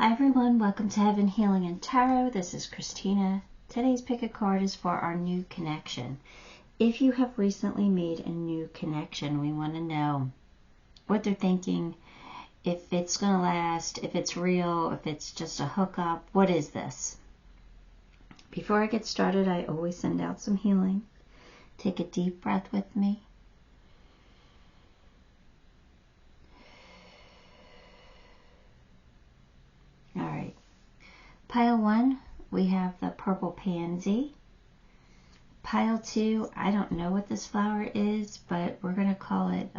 Hi everyone, welcome to Heaven Healing and Tarot. This is Christina. Today's pick a card is for our new connection. If you have recently made a new connection, we want to know what they're thinking, if it's going to last, if it's real, if it's just a hookup. What is this? Before I get started, I always send out some healing. Take a deep breath with me. All right. Pile 1, we have the purple pansy. Pile 2, I don't know what this flower is, but we're going to call it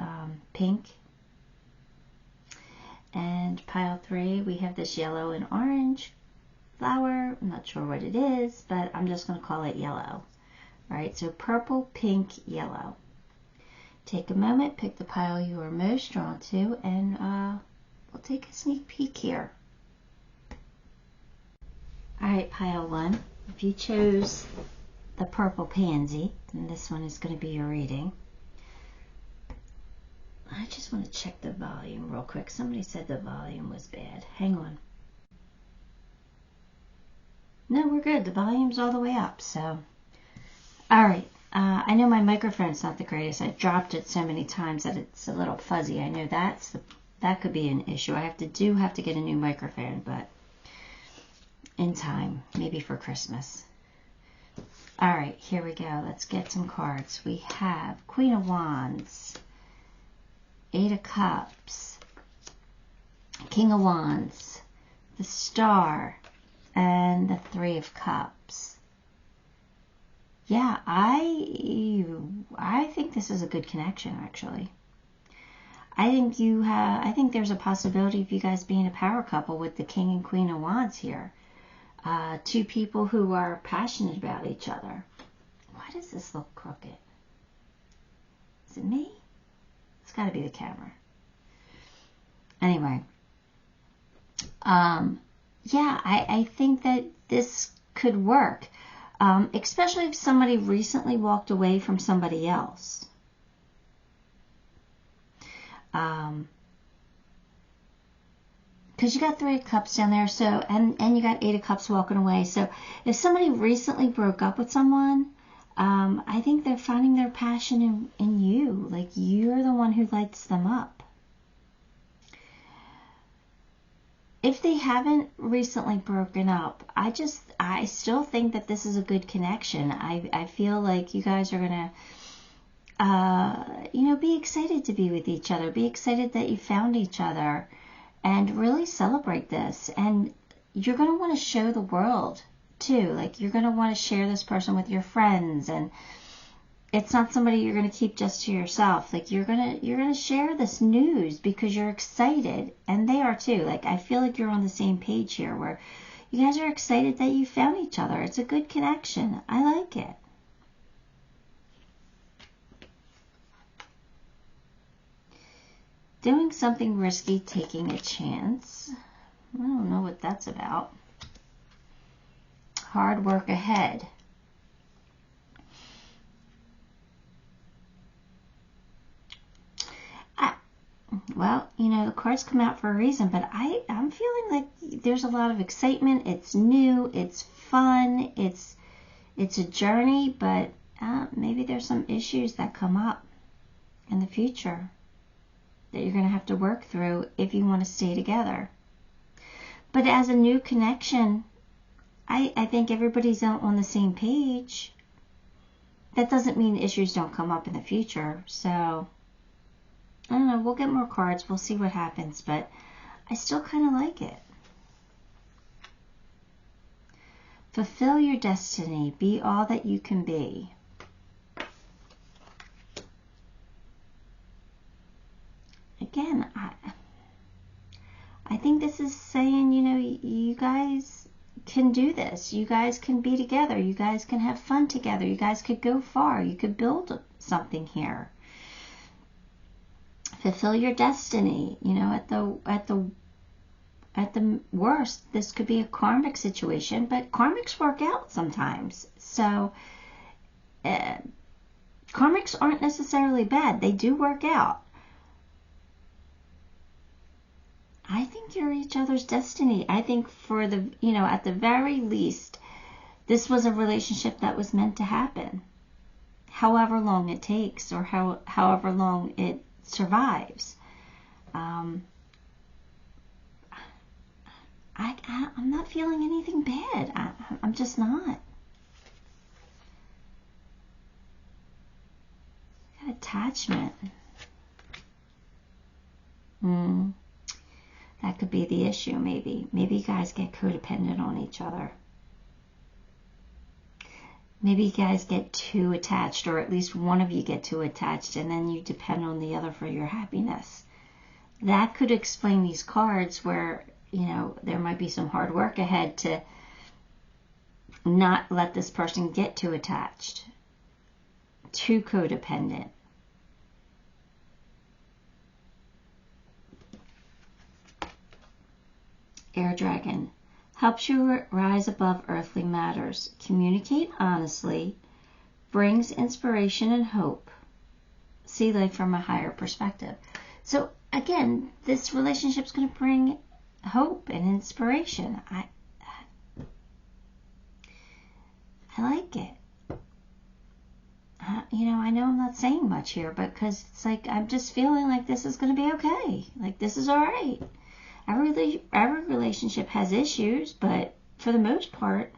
pink. And pile 3, we have this yellow and orange flower. I'm not sure what it is, but I'm just going to call it yellow. All right, so purple, pink, yellow. Take a moment, pick the pile you are most drawn to, and we'll take a sneak peek here. Alright, pile 1, if you chose the purple pansy, then this one is going to be your reading. I just want to check the volume real quick. Somebody said the volume was bad. Hang on. No, we're good. The volume's all the way up, so. Alright, I know my microphone's not the greatest. I dropped it so many times that it's a little fuzzy. I know that could be an issue. I have to get a new microphone, but in time, maybe for Christmas. All right, here we go. Let's get some cards. We have Queen of Wands, 8 of Cups, King of Wands, the Star, and the 3 of Cups. Yeah, I think this is a good connection, actually. I think there's a possibility of you guys being a power couple with the King and Queen of Wands here. Two people who are passionate about each other. Why does this look crooked? Is it me? It's got to be the camera. Anyway. Yeah, I think that this could work. Especially if somebody recently walked away from somebody else. Because you got 3 of Cups down there, so and you got 8 of Cups walking away. So if somebody recently broke up with someone, I think they're finding their passion in you. Like, you're the one who lights them up. If they haven't recently broken up, I still think that this is a good connection. I feel like you guys are going to, be excited to be with each other. Be excited that you found each other. And really celebrate this. And you're going to want to show the world, too. Like, you're going to want to share this person with your friends. And it's not somebody you're going to keep just to yourself. Like, you're going to share this news because you're excited. And they are, too. Like, I feel like you're on the same page here where you guys are excited that you found each other. It's a good connection. I like it. Doing something risky, taking a chance. I don't know what that's about. Hard work ahead. Well, the cards come out for a reason, but I'm feeling like there's a lot of excitement. It's new, it's fun, it's a journey, but maybe there's some issues that come up in the future that you're going to have to work through if you want to stay together. But as a new connection, I think everybody's on the same page. That doesn't mean issues don't come up in the future. So, I don't know. We'll get more cards. We'll see what happens. But I still kind of like it. Fulfill your destiny. Be all that you can be. Again, I think this is saying, you guys can do this. You guys can be together. You guys can have fun together. You guys could go far. You could build something here. Fulfill your destiny. At the worst, this could be a karmic situation, but karmics work out sometimes. So, karmics aren't necessarily bad. They do work out. I think you're each other's destiny. I think for the, at the very least, this was a relationship that was meant to happen. However long it takes, or however long it survives. I'm not feeling anything bad. I'm just not. Got attachment. That could be the issue, maybe. Maybe you guys get codependent on each other. Maybe you guys get too attached, or at least one of you get too attached, and then you depend on the other for your happiness. That could explain these cards where, there might be some hard work ahead to not let this person get too attached, too codependent. Air Dragon. Helps you rise above earthly matters. Communicate honestly. Brings inspiration and hope. See life from a higher perspective. So again, this relationship is going to bring hope and inspiration. I like it. I know I'm not saying much here, but because it's like I'm just feeling like this is going to be okay. Like this is all right. Every relationship has issues, but for the most part,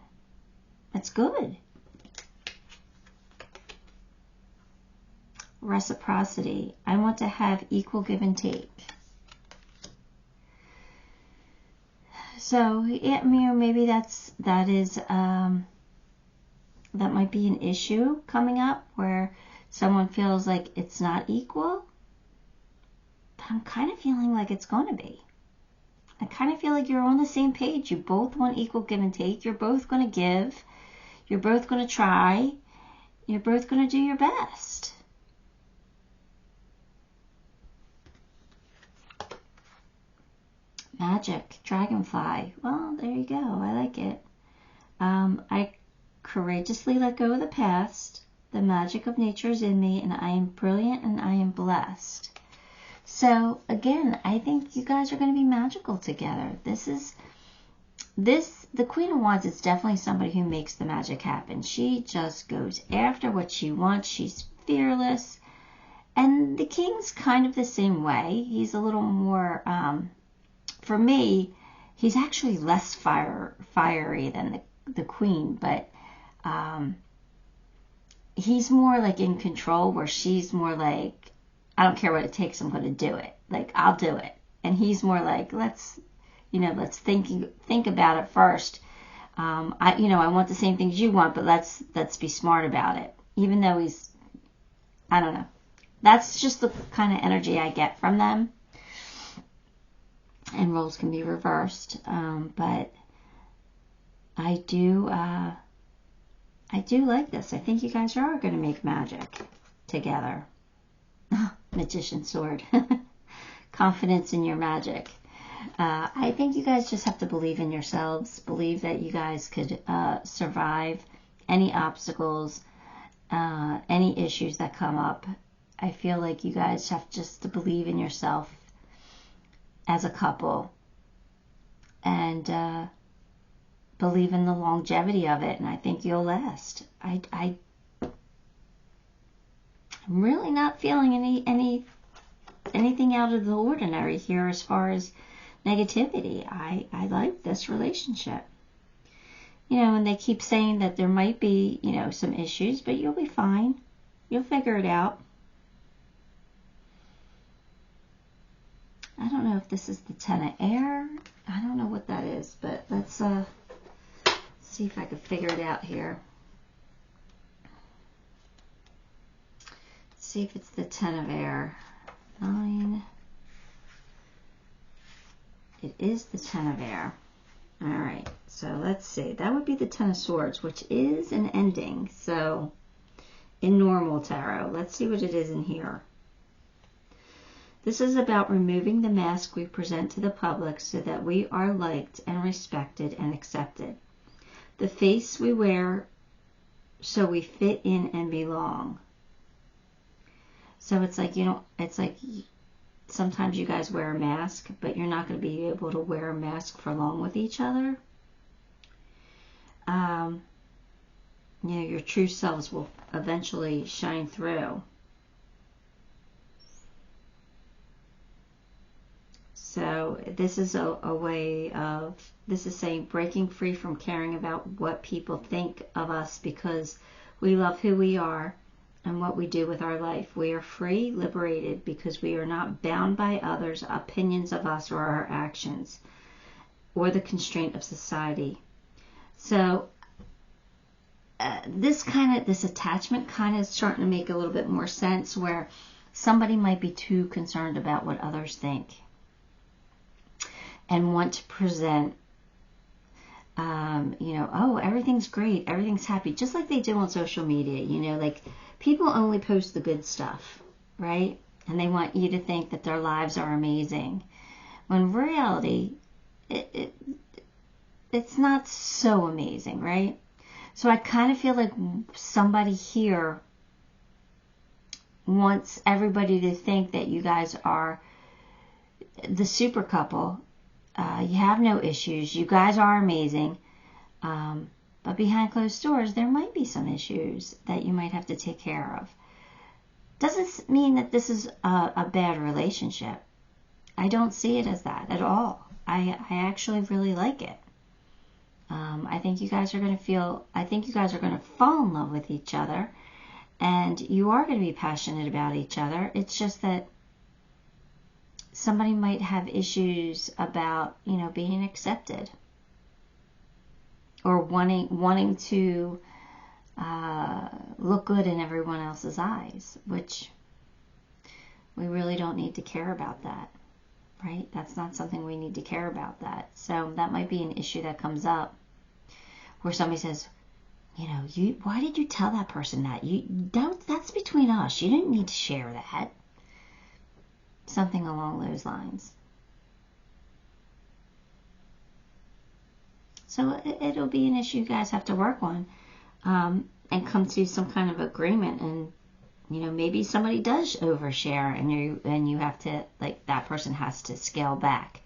it's good. Reciprocity. I want to have equal give and take. So, maybe that might be an issue coming up where someone feels like it's not equal. But I'm kind of feeling like it's going to be. I kind of feel like you're on the same page. You both want equal give and take. You're both going to give. You're both going to try. You're both going to do your best. Magic, dragonfly. Well, there you go. I like it. I courageously let go of the past. The magic of nature is in me, and I am brilliant and I am blessed. So, again, I think you guys are going to be magical together. The Queen of Wands is definitely somebody who makes the magic happen. She just goes after what she wants. She's fearless. And the King's kind of the same way. He's a little more, for me, he's actually less fiery than the Queen, but he's more like in control, where she's more like, I don't care what it takes, I'm going to do it. Like, I'll do it. And he's more like, let's think about it first. I want the same things you want, but let's be smart about it. Even though I don't know. That's just the kind of energy I get from them. And roles can be reversed. But I do like this. I think you guys are going to make magic together. Magician sword. Confidence in your magic. I think you guys just have to believe in yourselves. Believe that you guys could survive any obstacles, any issues that come up. I feel like you guys have just to believe in yourself as a couple. And believe in the longevity of it. And I think you'll last. I'm really not feeling anything out of the ordinary here as far as negativity. I like this relationship. And they keep saying that there might be, some issues, but you'll be fine. You'll figure it out. I don't know if this is the Ten of Air. I don't know what that is, but let's see if I can figure it out here. See if it's the Ten of Air. 9. It is the Ten of Air. All right, so let's see. That would be the Ten of Swords, which is an ending. So in normal tarot, let's see what it is in here. This is about removing the mask we present to the public so that we are liked and respected and accepted. The face we wear so we fit in and belong. So it's like, sometimes you guys wear a mask, but you're not going to be able to wear a mask for long with each other. You know, your true selves will eventually shine through. So this is a way of, this is saying breaking free from caring about what people think of us, because we love who we are and what we do with our life. We are free, liberated, because we are not bound by others' opinions of us or our actions or the constraint of society. So this attachment kind of is starting to make a little bit more sense, where somebody might be too concerned about what others think and want to present, you know, oh, everything's great, everything's happy, just like they do on social media. You know, like, people only post the good stuff, right? And they want you to think that their lives are amazing, when in reality, it's not so amazing, right? So I kind of feel like somebody here wants everybody to think that you guys are the super couple. You have no issues. You guys are amazing. But behind closed doors, there might be some issues that you might have to take care of. Doesn't mean that this is a bad relationship. I don't see it as that at all. I actually really like it. I think you guys are going to fall in love with each other, and you are going to be passionate about each other. It's just that somebody might have issues about, you know, being accepted, or wanting to look good in everyone else's eyes, which we really don't need to care about that, right? That's not something we need to care about that. So that might be an issue that comes up, where somebody says, you know, why did you tell that person that? That's between us. You didn't need to share that. Something along those lines. So it'll be an issue you guys have to work on, and come to some kind of agreement. And, you know, maybe somebody does overshare, and you have to, like, that person has to scale back.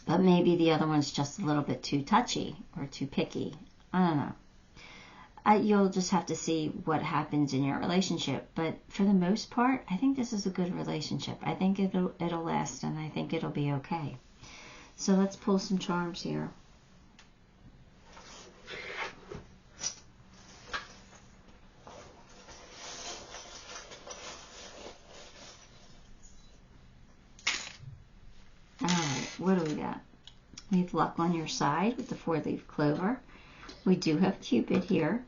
But maybe the other one's just a little bit too touchy or too picky. I don't know. You'll just have to see what happens in your relationship. But for the most part, I think this is a good relationship. I think it'll last, and I think it'll be okay. So let's pull some charms here. Alright, what do we got? We have luck on your side with the 4-leaf clover. We do have Cupid here.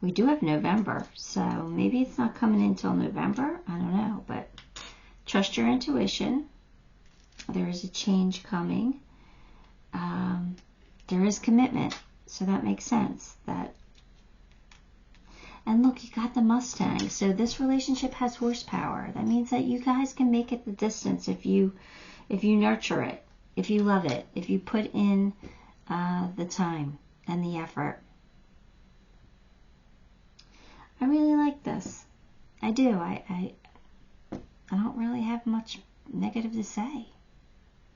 We do have November, so maybe it's not coming in until November. I don't know, but trust your intuition. There is a change coming. There is commitment, so that makes sense. And look, you got the Mustang. So this relationship has horsepower. That means that you guys can make it the distance if you nurture it, if you love it, if you put in the time and the effort. I really like this. I do. I don't really have much negative to say.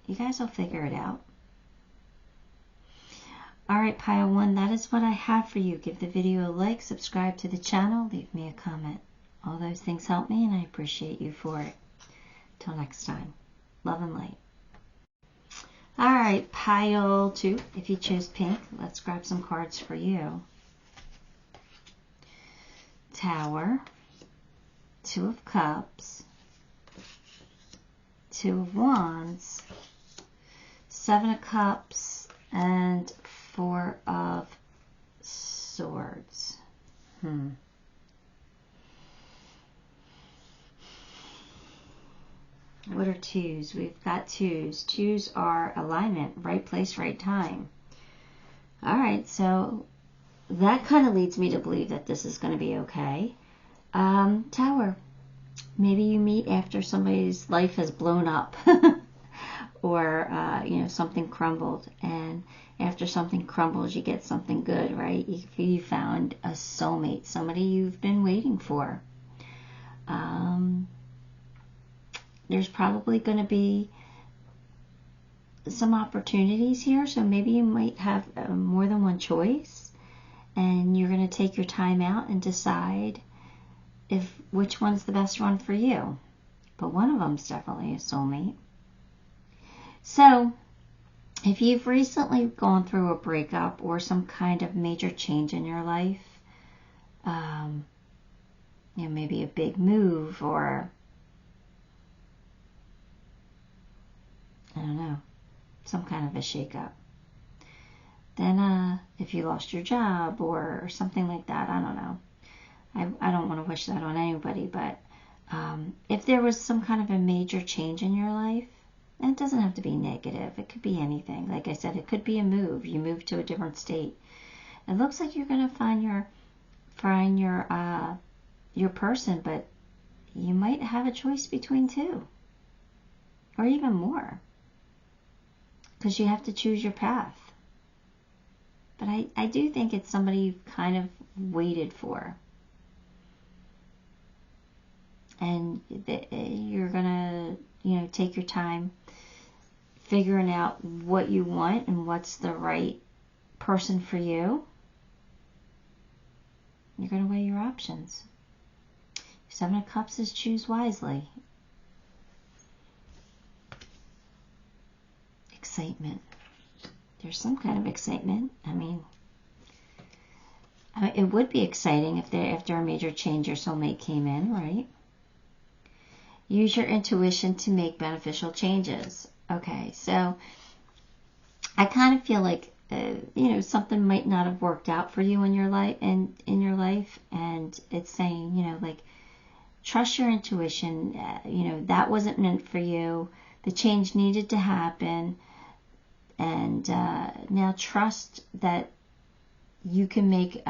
You guys will figure it out. Alright, Pile 1, that is what I have for you. Give the video a like, subscribe to the channel, leave me a comment. All those things help me, and I appreciate you for it. Till next time, love and light. Alright, Pile 2, if you chose pink, let's grab some cards for you. Tower, 2 of Cups, 2 of Wands, 7 of Cups, and 4 of Swords. What are 2s? We've got 2s. 2s are alignment, right place, right time. Alright, so that kind of leads me to believe that this is going to be okay. Tower. Maybe you meet after somebody's life has blown up. Or, you know, something crumbled. And after something crumbles, you get something good, right? You found a soulmate, somebody you've been waiting for. There's probably going to be some opportunities here, so maybe you might have more than one choice, and you're going to take your time out and decide which one's the best one for you. But one of them's definitely a soulmate. So if you've recently gone through a breakup or some kind of major change in your life, maybe a big move, or I don't know, some kind of a shakeup. Then if you lost your job or something like that, I don't know. I don't want to wish that on anybody, but if there was some kind of a major change in your life, and it doesn't have to be negative. It could be anything. Like I said, it could be a move. You move to a different state. It looks like you're going to find your person, but you might have a choice between two, or even more, because you have to choose your path. But I do think it's somebody you've kind of waited for. And you're going to, take your time figuring out what you want and what's the right person for you. You're going to weigh your options. Seven of Cups is choose wisely. Excitement. There's some kind of excitement. I mean, it would be exciting if after a major change your soulmate came in, right? Use your intuition to make beneficial changes. Okay, so I kind of feel like something might not have worked out for you in your life, and it's saying, trust your intuition. That wasn't meant for you. The change needed to happen, and now trust that you can make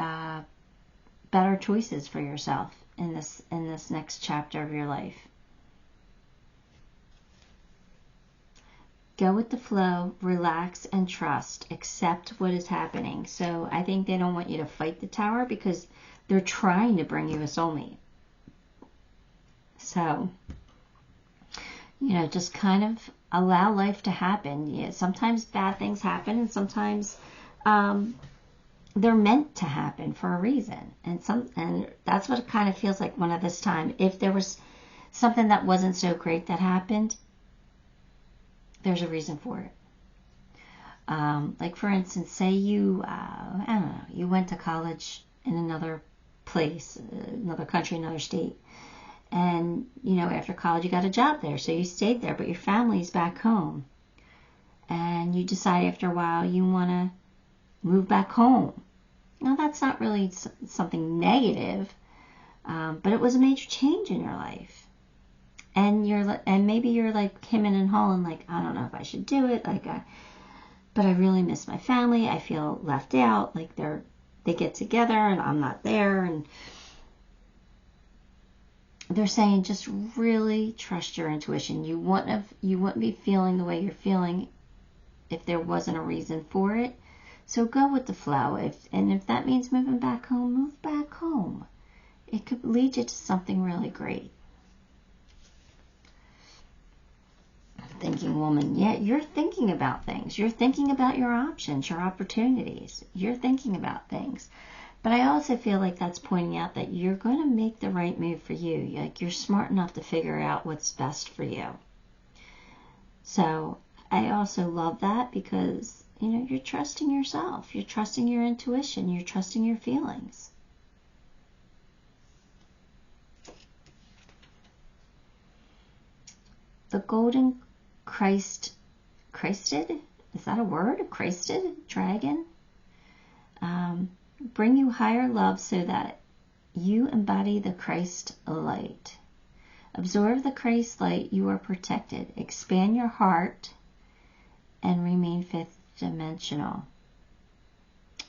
better choices for yourself in this next chapter of your life. Go with the flow, relax, and trust. Accept what is happening. So I think they don't want you to fight the Tower because they're trying to bring you a soulmate. So, just kind of allow life to happen. Yeah, sometimes bad things happen, and sometimes they're meant to happen for a reason. And that's what it kind of feels like one of this time. If there was something that wasn't so great that happened, there's a reason for it. Like for instance, say you, you went to college in another place, another country, another state. And, after college you got a job there, so you stayed there, but your family's back home. And you decide after a while you want to move back home. Now that's not really something negative, but it was a major change in your life. And maybe you're like hemming and hawing, like, I don't know if I should do it, but I really miss my family. I feel left out, like they get together and I'm not there. And they're saying just really trust your intuition. You wouldn't be feeling the way you're feeling if there wasn't a reason for it. So go with the flow. If that means moving back home, move back home. It could lead you to something really great. Thinking woman, yeah, you're thinking about things. You're thinking about your options, your opportunities. You're thinking about things. But I also feel like that's pointing out that you're going to make the right move for you. Like you're smart enough to figure out what's best for you. So I also love that because, you're trusting yourself. You're trusting your intuition. You're trusting your feelings. The golden Christed? Is that a word? Christed dragon? Bring you higher love so that you embody the Christ light. Absorb the Christ light, you are protected. Expand your heart and remain fifth dimensional.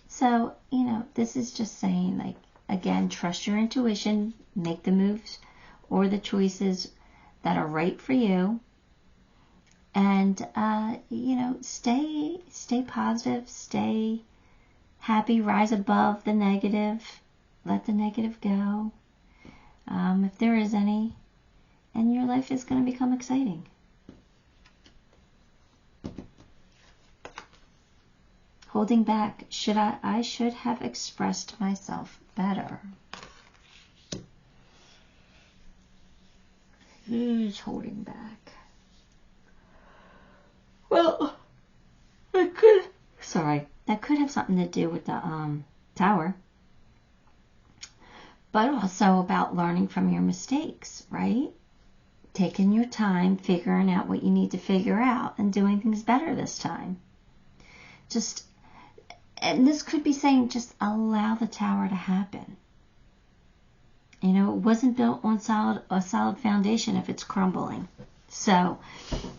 So, this is just saying, like, again, trust your intuition, make the moves or the choices that are right for you. And, stay positive, stay happy, rise above the negative, let the negative go. if there is any, and your life is going to become exciting. Holding back. I should have expressed myself better. Who's holding back? Well, that could have something to do with the Tower. But also about learning from your mistakes, right? Taking your time, figuring out what you need to figure out, and doing things better this time. And this could be saying, just allow the Tower to happen. You know, it wasn't built on a solid foundation if it's crumbling. So,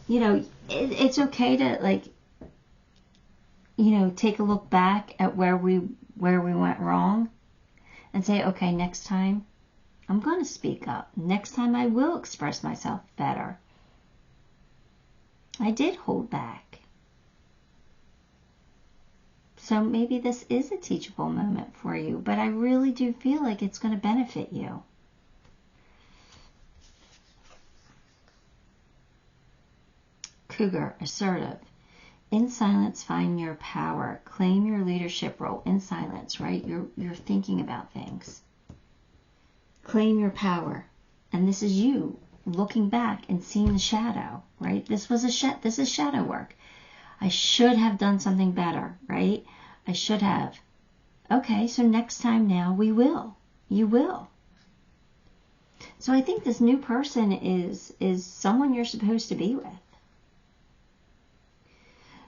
you know, it's okay to, like, you know, take a look back at where we went wrong and say, okay, next time I'm going to speak up. Next time I will express myself better. I did hold back. So maybe this is a teachable moment for you, but I really do feel like it's going to benefit you. Cougar, assertive. In silence, find your power. Claim your leadership role in silence, right? You're thinking about things. Claim your power. And this is you looking back and seeing the shadow, right? This is shadow work. I should have done something better, right? I should have. Okay, so next time now we will. You will. So I think this new person is someone you're supposed to be with.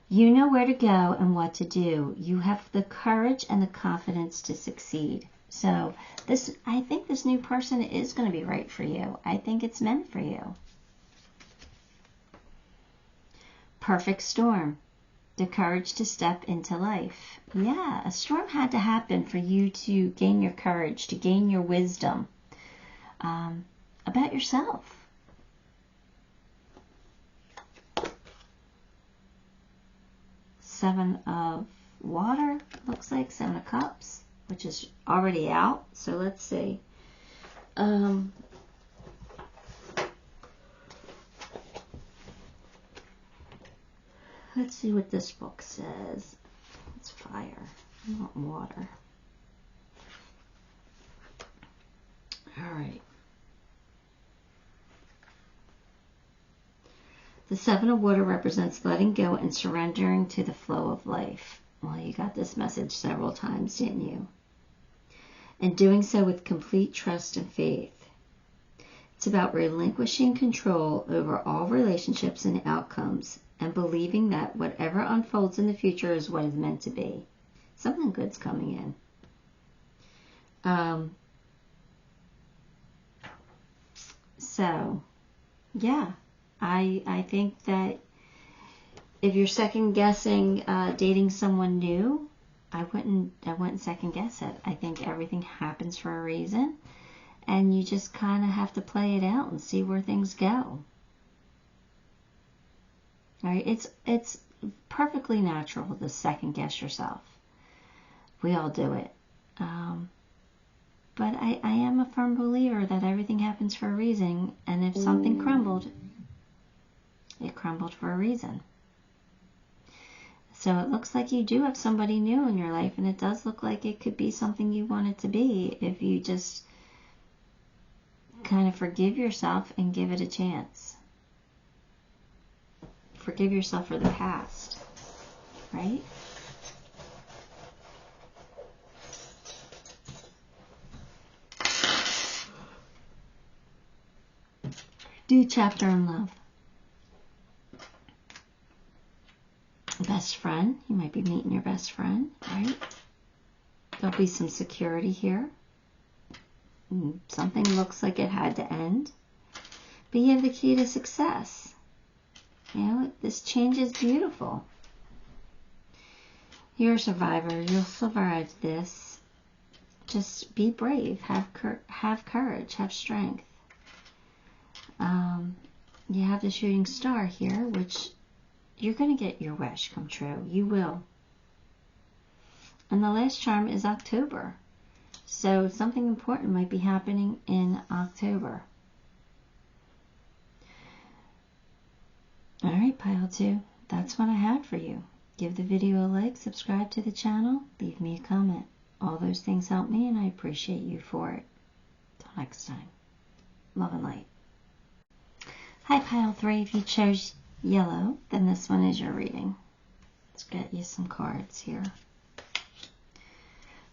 You know where to go and what to do. You have the courage and the confidence to succeed. So I think this new person is going to be right for you. I think it's meant for you. Perfect storm. The courage to step into life. Yeah, a storm had to happen for you to gain your courage, to gain your wisdom about yourself. Seven of water, looks like. Seven of cups, which is already out. So let's see. Let's see what this book says. It's fire. I want water. All right. The Seven of Water represents letting go and surrendering to the flow of life. Well, you got this message several times, didn't you? And doing so with complete trust and faith. It's about relinquishing control over all relationships and outcomes and believing that whatever unfolds in the future is what is meant to be. Something good's coming in. So, yeah. I think that if you're second guessing dating someone new, I wouldn't second guess it. I think everything happens for a reason, and you just kind of have to play it out and see where things go. Right? It's perfectly natural to second guess yourself. We all do it. But I am a firm believer that everything happens for a reason, and if something crumbled, it crumbled for a reason. So it looks like you do have somebody new in your life, and it does look like it could be something you want it to be if you just kind of forgive yourself and give it a chance. Forgive yourself for the past, right? New chapter in love. Best friend. You might be meeting your best friend, right? There'll be some security here. Something looks like it had to end. But you have the key to success. You know, this change is beautiful. You're a survivor. You'll survive this. Just be brave. Have courage. Have strength. You have the shooting star here, which you're going to get your wish come true. You will. And the last charm is October. So something important might be happening in October. All right, pile 2. That's what I had for you. Give the video a like, subscribe to the channel, leave me a comment. All those things help me, and I appreciate you for it. Till next time. Love and light. Hi, pile 3. If you chose yellow, then this one is your reading. Let's get you some cards here.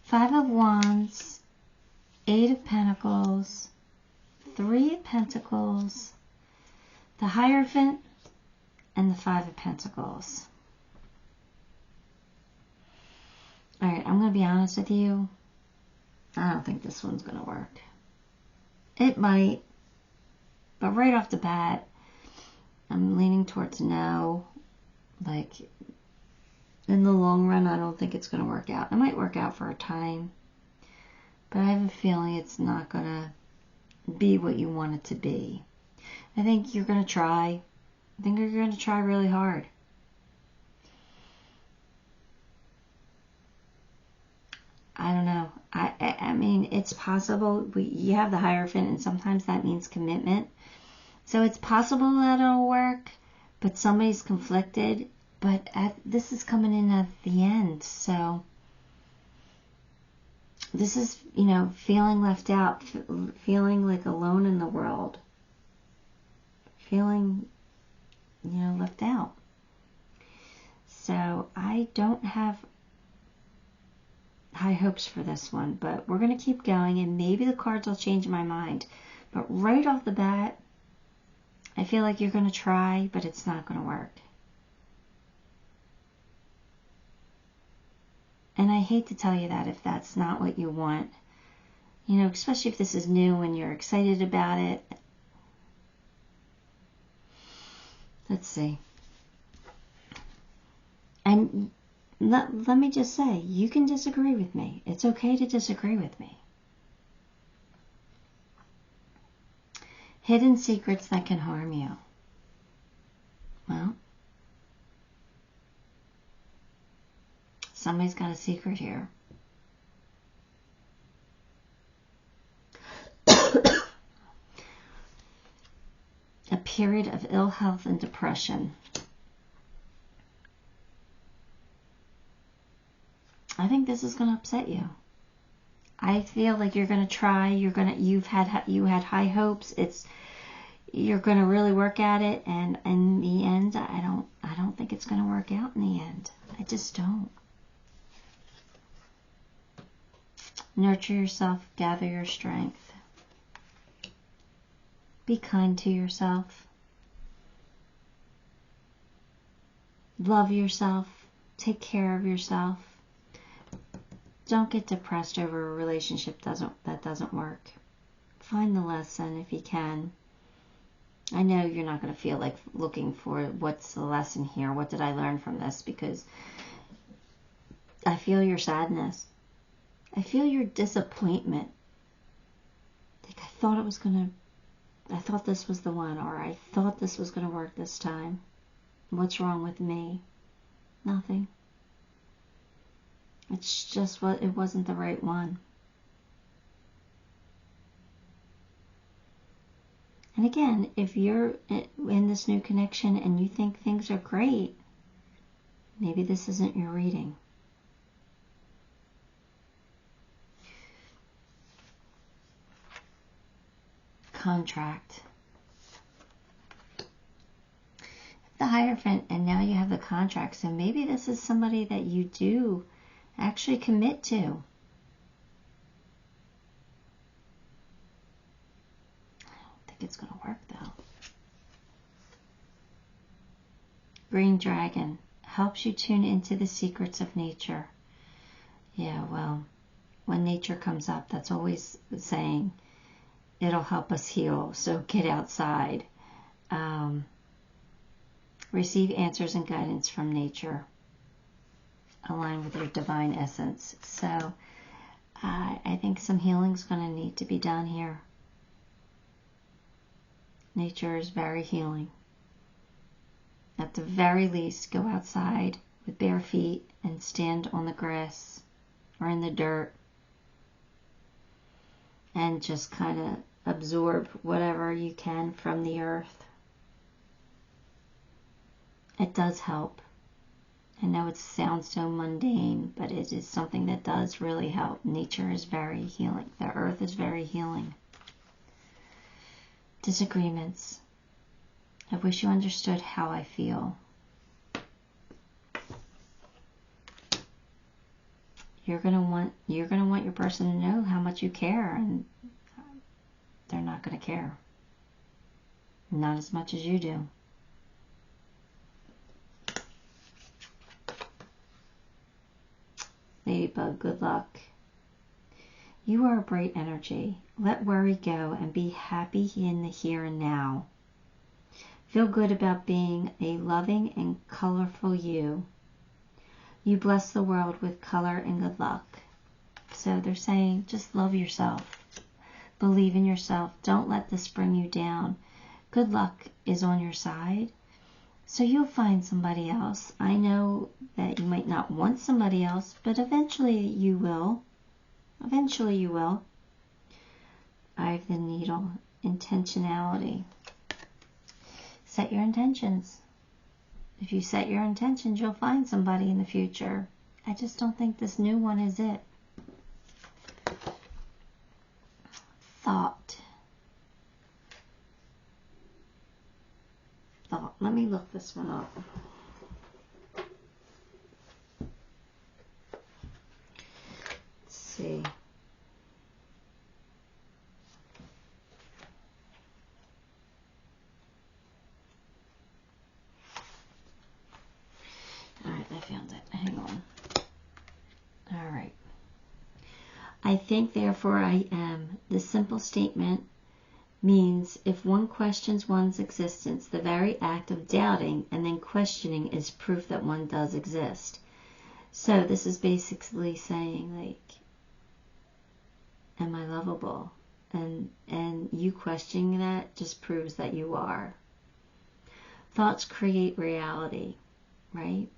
5 of Wands, 8 of Pentacles, 3 of Pentacles, the Hierophant, and the 5 of Pentacles. Alright, I'm going to be honest with you. I don't think this one's going to work. It might, but right off the bat, I'm leaning towards no. Like, in the long run, I don't think it's going to work out. It might work out for a time, but I have a feeling it's not going to be what you want it to be. I think you're going to try. I think you're going to try really hard. I don't know. I mean, it's possible. You have the Hierophant, and sometimes that means commitment. So it's possible that it'll work, but somebody's conflicted. But this is coming in at the end. So this is, you know, feeling left out, feeling like alone in the world, feeling, you know, left out. So I don't have high hopes for this one, but we're going to keep going, and maybe the cards will change my mind. But right off the bat, I feel like you're going to try, but it's not going to work. And I hate to tell you that if that's not what you want. You know, especially if this is new and you're excited about it. Let's see. And let me just say, you can disagree with me. It's okay to disagree with me. Hidden secrets that can harm you. Well, somebody's got a secret here. A period of ill health and depression. I think this is going to upset you. I feel like you're going to try. You had high hopes. You're going to really work at it, and in the end, I don't think it's going to work out in the end. I just don't. Nurture yourself, gather your strength. Be kind to yourself. Love yourself. Take care of yourself. Don't get depressed over a relationship that doesn't work. Find the lesson if you can. I know you're not going to feel like looking for what's the lesson here, what did I learn from this, because I feel your sadness. I feel your disappointment. Like I thought this was the one, or I thought this was going to work this time. What's wrong with me? Nothing. It's just it wasn't the right one. And again, if you're in this new connection and you think things are great, maybe this isn't your reading. Contract. The Hierophant, and now you have the contract. So maybe this is somebody that you do actually commit to. I don't think it's going to work though. Green Dragon helps you tune into the secrets of nature. Yeah, well, when nature comes up, that's always saying it'll help us heal. So get outside. Receive answers and guidance from nature. Align with your divine essence. So I think some healing's going to need to be done here. Nature is very healing. At the very least, go outside with bare feet and stand on the grass or in the dirt. and just kind of absorb whatever you can from the earth. It does help. I know it sounds so mundane, but it is something that does really help. Nature is very healing. The earth is very healing. Disagreements. I wish you understood how I feel. You're gonna want your person to know how much you care, and they're not gonna care. Not as much as you do. Ladybug, good luck. You are a bright energy. Let worry go and be happy in the here and now. Feel good about being a loving and colorful you. You bless the world with color and good luck. So they're saying, just love yourself. Believe in yourself. Don't let this bring you down. Good luck is on your side. So you'll find somebody else. I know that you might not want somebody else, but eventually you will. Eventually you will. I have the needle. Intentionality. Set your intentions. If you set your intentions, you'll find somebody in the future. I just don't think this new one is it. Thought. Let me look this one up. Let's see. Alright, I found it. Hang on. Alright. I think, therefore I am. The simple statement means if one questions one's existence, the very act of doubting and then questioning is proof that one does exist. So this is basically saying, like, am I lovable? And you questioning that just proves that you are. Thoughts create reality, right?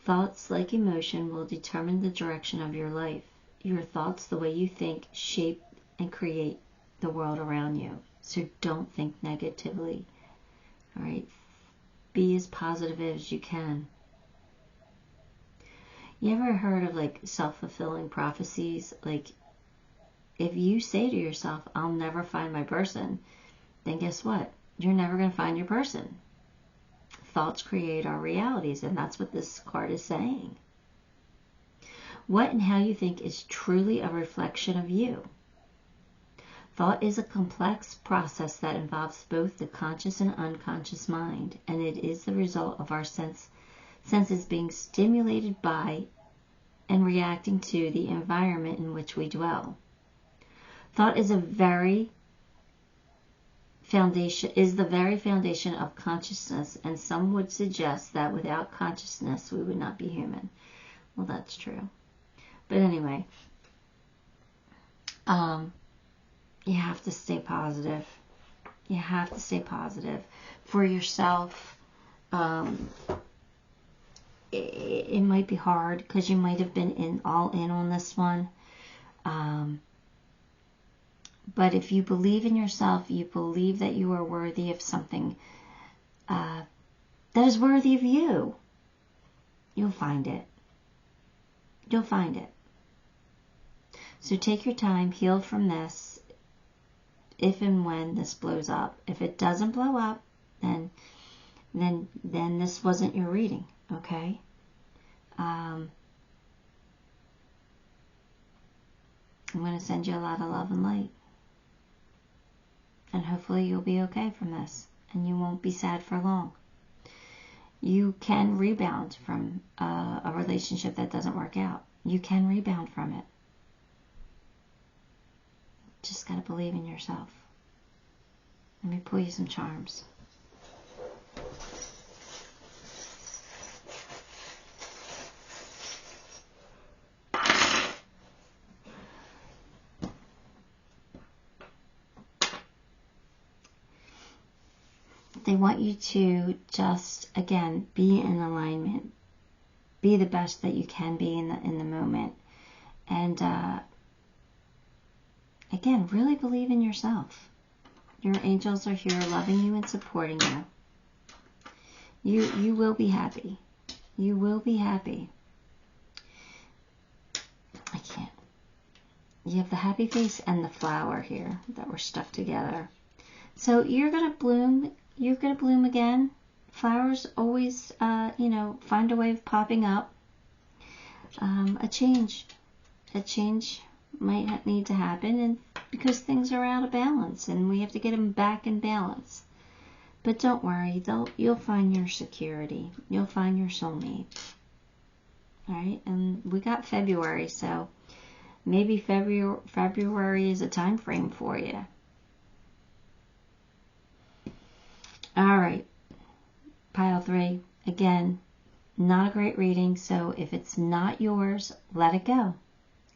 Thoughts, like emotion, will determine the direction of your life. Your thoughts, the way you think, shape and create the world around you. So don't think negatively. All right? Be as positive as you can. You ever heard of like self-fulfilling prophecies? Like, if you say to yourself, I'll never find my person, then guess what? You're never going to find your person. Thoughts create our realities, and that's what this card is saying. What and how you think is truly a reflection of you. Thought is a complex process that involves both the conscious and unconscious mind, and it is the result of our senses being stimulated by and reacting to the environment in which we dwell. Thought is the very foundation of consciousness, and some would suggest that without consciousness we would not be human. Well, that's true. But anyway, you have to stay positive. You have to stay positive for yourself. It might be hard because you might have been all in on this one. But if you believe in yourself, you believe that you are worthy of something that is worthy of you, you'll find it. You'll find it. So take your time, heal from this, if and when this blows up. If it doesn't blow up, then this wasn't your reading, okay? I'm going to send you a lot of love and light. And hopefully you'll be okay from this, and you won't be sad for long. You can rebound from a relationship that doesn't work out. You can rebound from it. Just got to believe in yourself. Let me pull you some charms. They want you to just, again, be in alignment. Be the best that you can be in the moment. And again, really believe in yourself. Your angels are here loving you and supporting you. You will be happy. You will be happy. I can't. You have the happy face and the flower here that were stuck together. So you're going to bloom. You're going to bloom again. Flowers always, find a way of popping up. A change might need to happen, and because things are out of balance, and we have to get them back in balance. But don't worry, you'll find your security. You'll find your soulmate. All right, and we got February, so maybe February is a time frame for you. All right, pile 3. Again, not a great reading, so if it's not yours, let it go.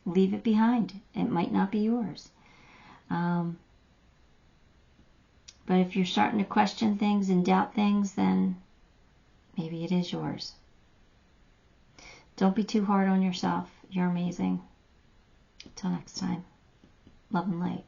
Leave it behind. It might not be yours. But if you're starting to question things and doubt things, then maybe it is yours. Don't be too hard on yourself. You're amazing. Until next time, love and light.